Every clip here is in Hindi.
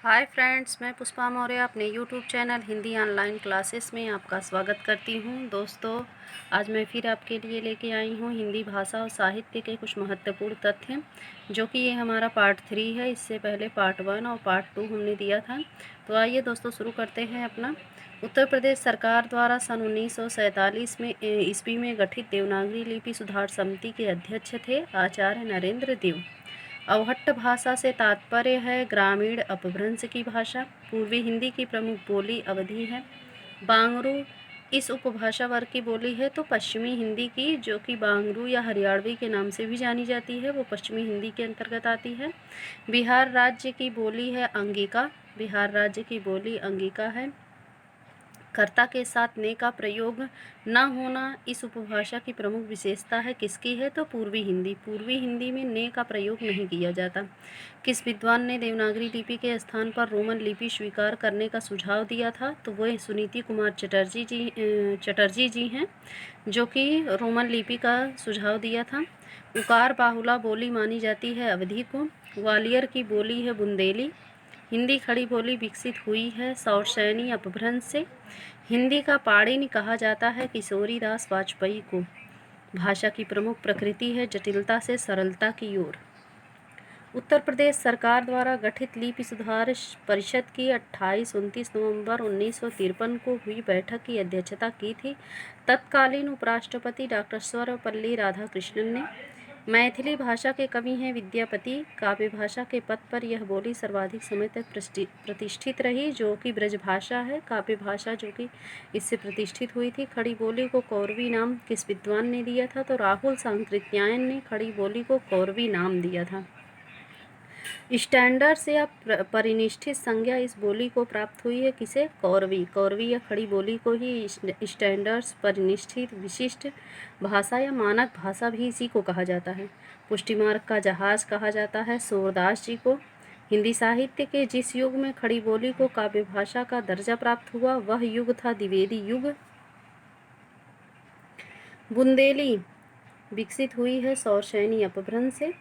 हाय फ्रेंड्स, मैं पुष्पा मौर्य अपने YouTube channel Hindi online classes में आपका स्वागत करती हूं। दोस्तों, आज मैं फिर आपके लिए लेके आई हूं हिंदी भाषा और साहित्य के कुछ महत्वपूर्ण तथ्य, जो कि ये हमारा पार्ट 3 है। इससे पहले पार्ट 1 और पार्ट 2 हमने दिया था। तो आइए दोस्तों, शुरू करते हैं अपना। उत्तर प्रदेश सरकार द्वारा सन 1947 में ईस्वी में गठित देवनागरी लिपि सुधार समिति के अध्यक्ष थे आचार्य नरेंद्र देव। अवहट्ट भाषा से तात्पर्य है ग्रामीण अपभ्रंश की भाषा। पूर्वी हिंदी की प्रमुख बोली अवधी है। बांगरू इस उपभाषा वर्ग की बोली है। तो पश्चिमी हिंदी की, जो कि बांगरू या हरियाणवी के नाम से भी जानी जाती है, वो पश्चिमी हिंदी के अंतर्गत आती है। बिहार राज्य की बोली है अंगिका। बिहार राज्य की बोली अंगिका है। कर्ता के साथ ने का प्रयोग न होना इस उपभाषा की प्रमुख विशेषता है। किसकी है? तो पूर्वी हिंदी। पूर्वी हिंदी में ने का प्रयोग नहीं किया जाता। किस विद्वान ने देवनागरी लिपि के स्थान पर रोमन लिपि स्वीकार करने का सुझाव दिया था? तो वह सुनीति कुमार चटर्जी जी हैं, जो कि रोमन लिपि का सुझाव दिया था। उकार बाहुला बोली मानी जाती है अवधी को। ग्वालियर की बोली है बुंदेली। हिंदी खड़ी बोली विकसित हुई है सौरसैनी अपभ्रंश से। हिंदी का पाणिनि कहा जाता है किशोरी दास वाजपेयी को। भाषा की प्रमुख प्रकृति है जटिलता से सरलता की ओर। उत्तर प्रदेश सरकार द्वारा गठित लिपि सुधार परिषद की 28-29 नवंबर 1953 को हुई बैठक की अध्यक्षता की थी तत्कालीन उपराष्ट्रपति डॉक्टर सर्वपल्ली राधाकृष्णन ने। मैथिली भाषा के कवि हैं विद्यापति। काव्य भाषा के पद पर यह बोली सर्वाधिक समय तक प्रतिष्ठित रही, जो कि ब्रजभाषा है। काव्य भाषा जो कि इससे प्रतिष्ठित हुई थी। खड़ी बोली को कौरवी नाम किस विद्वान ने दिया था? तो राहुल सांकृत्यायन ने खड़ी बोली को कौरवी नाम दिया था। स्टैंडर्ड से या परिनिष्ठित संज्ञा इस बोली को प्राप्त हुई है। किसे? कौरवी। कौरवी या खड़ी बोली को ही स्टैंडर्ड्स, परिनिष्ठित, विशिष्ट भाषा या मानक भाषा भी इसी को कहा जाता है। पुष्टिमार्ग का जहाज कहा जाता है सूरदास जी को। हिंदी साहित्य के जिस युग में खड़ी बोली को काव्य भाषा का दर्जा प्राप्त हुआ, वह युग था द्विवेदी युग। बुंदेली विकसित हुई है सौरसैनी अपभ्रंश से।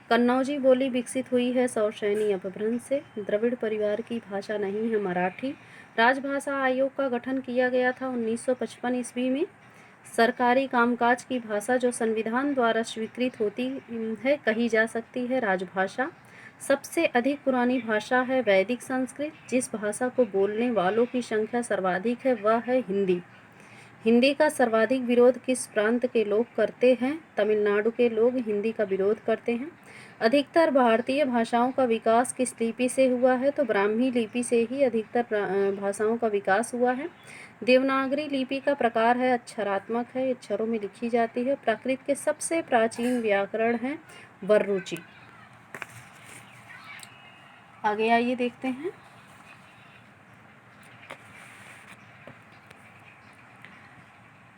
कन्नौजी बोली विकसित हुई है सौरसैनी अपभ्रंश से। द्रविड़ परिवार की भाषा नहीं है मराठी। राजभाषा आयोग का गठन किया गया था 1955 ईस्वी में। सरकारी कामकाज की भाषा जो संविधान द्वारा स्वीकृत होती है कही जा सकती है राजभाषा। सबसे अधिक पुरानी भाषा है वैदिक संस्कृत। जिस भाषा को बोलने वालों की संख्या सर्वाधिक है वह है हिंदी। हिंदी का सर्वाधिक विरोध किस प्रांत के लोग करते हैं? तमिलनाडु के लोग हिंदी का विरोध करते हैं। अधिकतर भारतीय भाषाओं का विकास किस लिपि से हुआ है? तो ब्राह्मी लिपि से ही अधिकतर भाषाओं का विकास हुआ है। देवनागरी लिपि का प्रकार है अक्षरात्मक है, अक्षरों में लिखी जाती है। प्राकृत के सबसे प्राचीन व्याकरण है वररुचि। आगे आइए देखते हैं।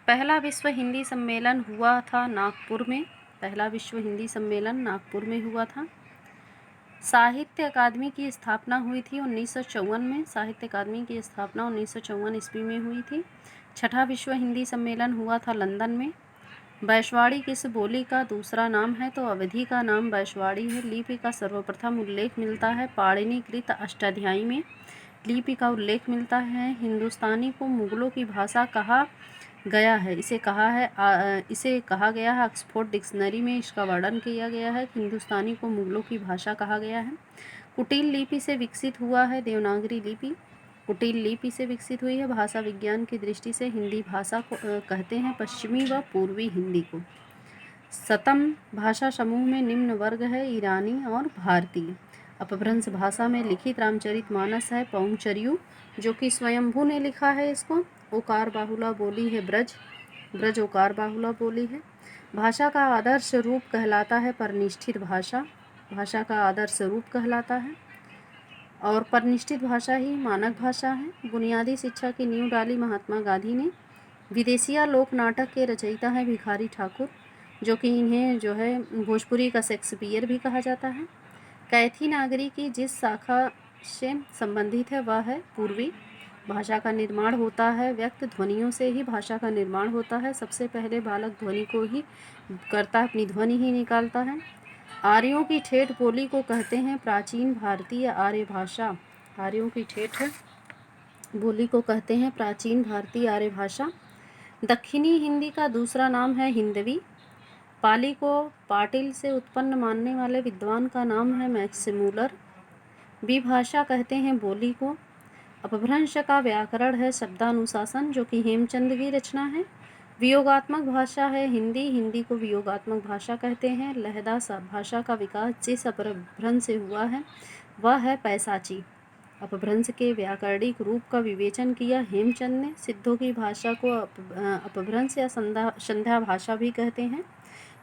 पहला विश्व हिंदी सम्मेलन हुआ था नागपुर में। पहला विश्व हिंदी सम्मेलन नागपुर में हुआ था। साहित्य अकादमी की स्थापना हुई थी 1954 में। साहित्य अकादमी की स्थापना 1954 ईस्वी में हुई थी। छठा विश्व हिंदी सम्मेलन हुआ था लंदन में। वैश्वाड़ी किस बोली का दूसरा नाम है? तो अवधी का नाम वैश्वाड़ी है। लिपि का सर्वप्रथम उल्लेख मिलता है पाणिनिकृत अष्टाध्यायी में। लिपि का उल्लेख मिलता है। हिंदुस्तानी को मुगलों की भाषा कहा गया है। इसे कहा गया है ऑक्सफोर्ड डिक्शनरी में इसका वर्णन किया गया है कि हिंदुस्तानी को मुगलों की भाषा कहा गया है। कुटिल लिपि से विकसित हुआ है देवनागरी लिपि। कुटिल लिपि से विकसित हुई है। भाषा विज्ञान की दृष्टि से हिंदी भाषा को कहते हैं पश्चिमी व पूर्वी हिंदी को। सतम भाषा समूह में निम्न वर्ग है ईरानी और भारतीय। अपभ्रंश भाषा में लिखित रामचरितमानस है पौंचर्यू, जो कि स्वयंभू ने लिखा है इसको। ओकार बाहुला बोली है ब्रज ओकार बाहुला बोली है। भाषा का आदर्श रूप कहलाता है परिनिष्ठित भाषा। भाषा का आदर्श रूप कहलाता है और परिनिष्ठित भाषा ही मानक भाषा है। बुनियादी शिक्षा की नींव डाली महात्मा गांधी ने। विदेशिया लोक नाटक के रचयिता हैं भिखारी ठाकुर, जो कि इन्हें जो है भोजपुरी का शेक्सपियर भी कहा जाता है। कैथी नागरी की जिस शाखा से संबंधित है वह है पूर्वी। भाषा का निर्माण होता है व्यक्त ध्वनियों से ही भाषा का निर्माण होता है। सबसे पहले बालक ध्वनि को ही करता है, अपनी ध्वनि ही निकालता है। आर्यों की ठेठ बोली को कहते हैं प्राचीन भारतीय आर्य भाषा। आर्यों की ठेठ बोली को कहते हैं। प्राचीन भारतीय आर्य भाषा। दक्षिणी हिंदी का दूसरा नाम है हिंदवी। पाली को पाटिल से उत्पन्न मानने वाले विद्वान का नाम है मैक्सिमूलर। विभाषा कहते हैं बोली को। अपभ्रंश का व्याकरण है शब्दानुशासन, जो कि हेमचंद की रचना है। वियोगात्मक भाषा है हिंदी। हिंदी को वियोगात्मक भाषा कहते हैं। लहदा भाषा का विकास जिस अपभ्रंश से हुआ है वह है पैसाची। अपभ्रंश के व्याकरणिक रूप का विवेचन किया हेमचंद ने। सिद्धों की भाषा को अपभ्रंश या संध्या भाषा भी कहते हैं।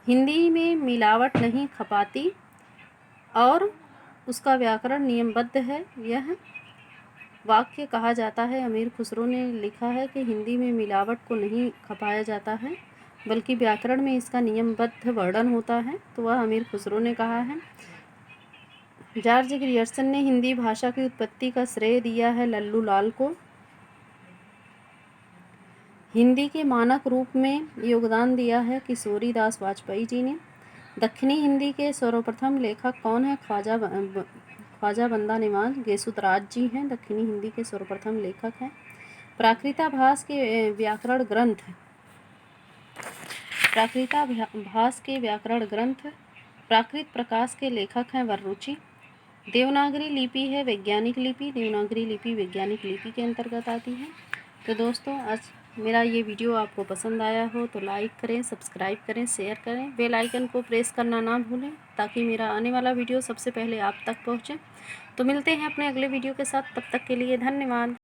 हिंदी में मिलावट नहीं खपाती और उसका व्याकरण नियमबद्ध है। यह वाक्य कहा जाता है, अमीर खुसरो ने लिखा है कि हिंदी में मिलावट को नहीं खपाया जाता है बल्कि व्याकरण में इसका नियमबद्ध वर्णन होता है। तो वह अमीर खुसरो ने कहा है। जॉर्ज ग्रियर्सन ने हिंदी भाषा की उत्पत्ति का श्रेय दिया है लल्लू लाल को। हिंदी के मानक रूप में योगदान दिया है किशोरी दास वाजपेयी जी ने। दक्षिणी हिंदी के सर्वप्रथम लेखक कौन है? ख्वाजा बंदा निवाज गेसुतराज जी हैं, दक्षिणी हिंदी के सर्वप्रथम लेखक हैं। प्राकृताभास के व्याकरण ग्रंथ प्राकृत प्रकाश के लेखक हैं वररुचि। देवनागरी लिपि है वैज्ञानिक लिपि। देवनागरी लिपि वैज्ञानिक लिपि के अंतर्गत आती है। तो दोस्तों, आज मेरा ये वीडियो आपको पसंद आया हो तो लाइक करें, सब्सक्राइब करें, शेयर करें, बेल आइकन को प्रेस करना ना भूलें ताकि मेरा आने वाला वीडियो सबसे पहले आप तक पहुँचे। तो मिलते हैं अपने अगले वीडियो के साथ, तब तक के लिए धन्यवाद।